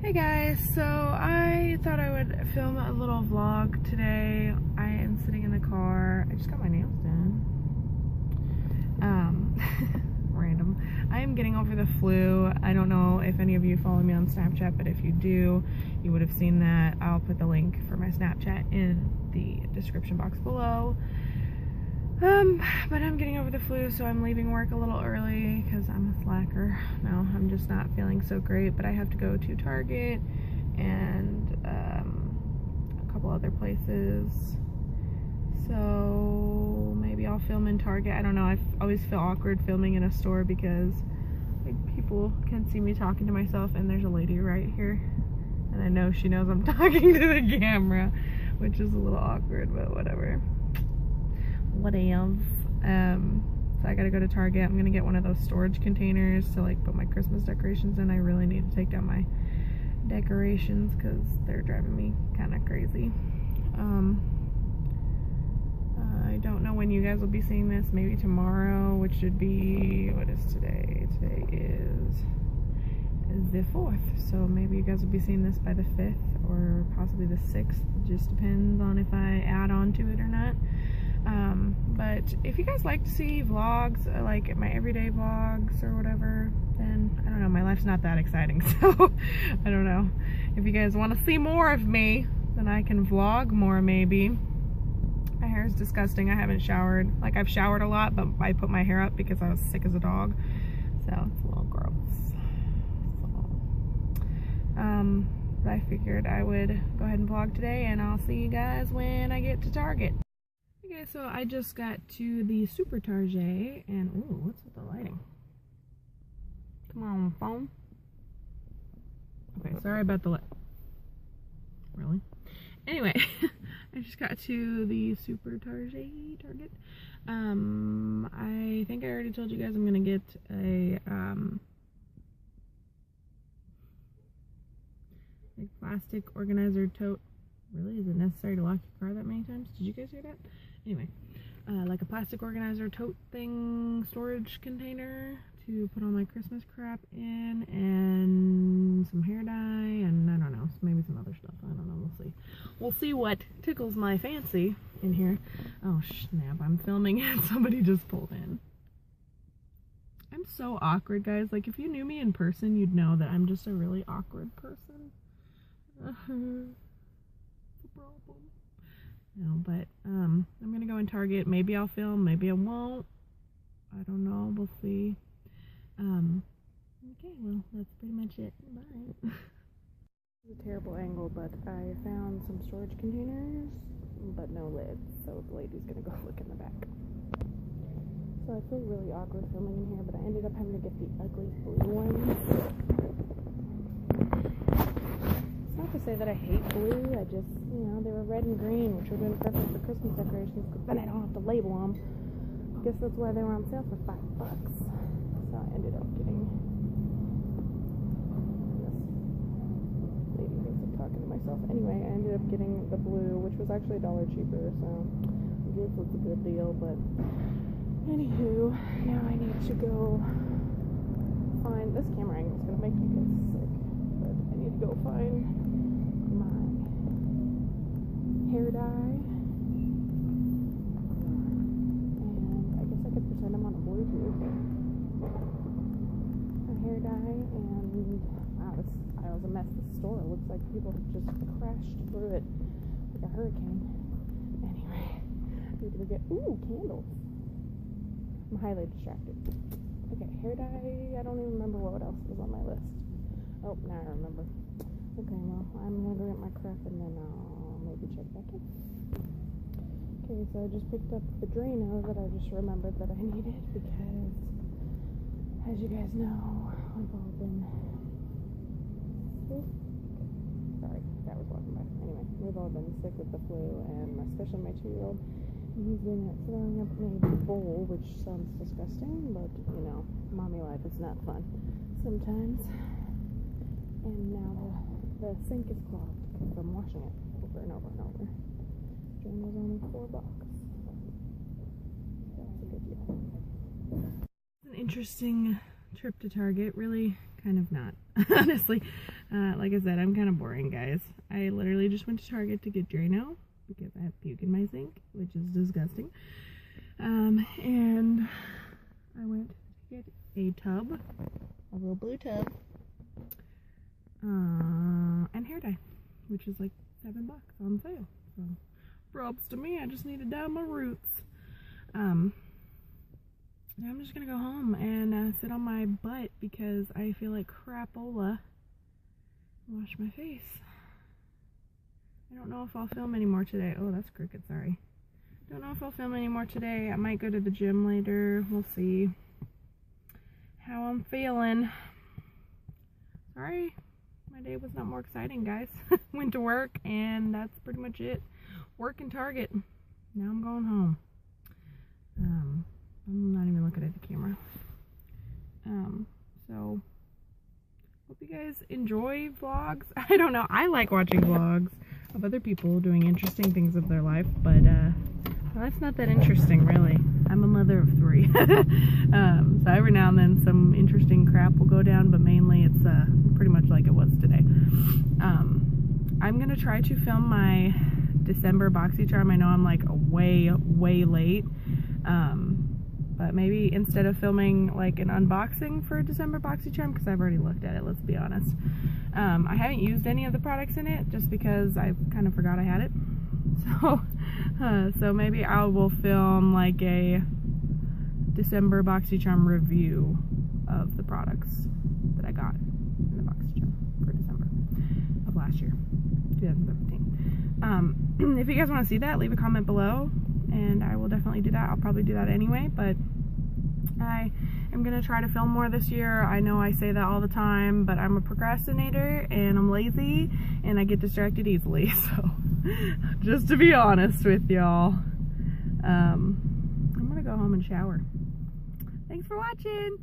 Hey guys, so I thought I would film a little vlog today. I am sitting in the car. I just got my nails done. Random. I am getting over the flu. I don't know if any of you follow me on Snapchat, but if you do, you would have seen that. I'll put the link for my Snapchat in the description box below. But I'm getting over the flu, so I'm leaving work a little early because I'm a slacker. No, I'm just not feeling so great, but I have to go to Target and a couple other places. So maybe I'll film in Target. I don't know. I always feel awkward filming in a store because like people can see me talking to myself, and there's a lady right here, and I know she knows I'm talking to the camera, which is a little awkward, but whatever. What else? So I gotta go to Target. I'm gonna get one of those storage containers to like put my Christmas decorations in. I really need to take down my decorations because they're driving me kind of crazy. I don't know when you guys will be seeing this. Maybe tomorrow, which should be, what is today? Today is the 4th, so maybe you guys will be seeing this by the 5th or possibly the 6th. It just depends on if I add on to it or not. But if you guys like to see vlogs, like my everyday vlogs or whatever, then I don't know, my life's not that exciting, so I don't know. If you guys want to see more of me, then I can vlog more maybe. My hair is disgusting. I haven't showered. Like, I've showered a lot, but I put my hair up because I was sick as a dog, so it's a little gross. So, but I figured I would go ahead and vlog today, and I'll see you guys when I get to Target. Okay, so I just got to the Super Target, and ooh, what's with the lighting? Come on, phone. Okay, sorry about the light. Really? Anyway, I just got to the Super Target. I think I already told you guys I'm gonna get a like plastic organizer tote. Really? Is it necessary to lock your car that many times? Did you guys hear that? Anyway, like a plastic organizer tote thing, storage container to put all my Christmas crap in, and some hair dye, and I don't know, maybe some other stuff. I don't know, we'll see. We'll see what tickles my fancy in here. Oh snap, I'm filming and somebody just pulled in. I'm so awkward, guys. Like, if you knew me in person, you'd know that I'm just a really awkward person. Problem. No, but I'm gonna go in Target. Maybe I'll film, maybe I won't. I don't know, we'll see. Okay, well, that's pretty much it. Bye. It's a terrible angle, but I found some storage containers, but no lids, so the lady's gonna go look in the back. So I feel really awkward filming in here, but I ended up having to get the ugly blue ones. Not to say that I hate blue, I just, you know, they were red and green, which would have been perfect for Christmas decorations, but then I don't have to label them. I guess that's why they were on sale for $5. So I ended up getting this. Lady thinks I'm talking to myself. Anyway, I ended up getting the blue, which was actually $1 cheaper, so I guess it's a good deal, but anywho, now I need to go find, this camera angle is going to make me get sick, but I need to go find my hair dye, and I guess I could pretend I'm on a Bluetooth. My hair dye, and wow, this aisle's a mess. This store looks like people have just crashed through it like a hurricane. Anyway, I need to go get, ooh, candles. I'm highly distracted. Okay, hair dye, I don't even remember what else was on my list. Oh, now I remember. Okay, well, I'm gonna go get my crap and then I'll maybe check back in. Okay, so I just picked up the Drano that I just remembered that I needed because, as you guys know, we've all been sick. Sorry, that was walking by. Anyway, we've all been sick with the flu, and especially my 2-year-old. He's been throwing up in a bowl, which sounds disgusting, but, you know, mommy life is not fun sometimes. And now the sink is clogged from washing it over and over and over. Drain was only $4. That's a good deal. An interesting trip to Target. Really kind of not, honestly. Like I said, I'm kind of boring, guys. I literally just went to Target to get Drano because I have puke in my sink, which is disgusting. And I went to get a tub, a little blue tub, and hair dye, which is like $7 on sale. So props to me. I just need to dye my roots. Now I'm just gonna go home and sit on my butt because I feel like crapola. Wash my face. I don't know if I'll film anymore today. Oh, that's crooked, sorry. Don't know if I'll film anymore today. I might go to the gym later. We'll see how I'm feeling. Sorry, my day was not more exciting, guys. Went to work and that's pretty much it. Work and Target. Now I'm going home. I'm not even looking at the camera. So hope you guys enjoy vlogs. I don't know. I like watching vlogs of other people doing interesting things of their life, but well, that's not that interesting, really. I'm a mother of 3. So every now and then some interesting crap will go down, but mainly it's pretty much like it was today. I'm gonna try to film my December BoxyCharm. I know I'm like way late. But maybe instead of filming like an unboxing for December BoxyCharm, because I've already looked at it, let's be honest. I haven't used any of the products in it just because I kind of forgot I had it. So maybe I will film like a December BoxyCharm review of the products that I got in the BoxyCharm for December of last year, 2017. If you guys want to see that, leave a comment below. And I will definitely do that. I'll probably do that anyway, but I am going to try to film more this year. I know I say that all the time, but I'm a procrastinator and I'm lazy and I get distracted easily. So just to be honest with y'all, I'm going to go home and shower. Thanks for watching.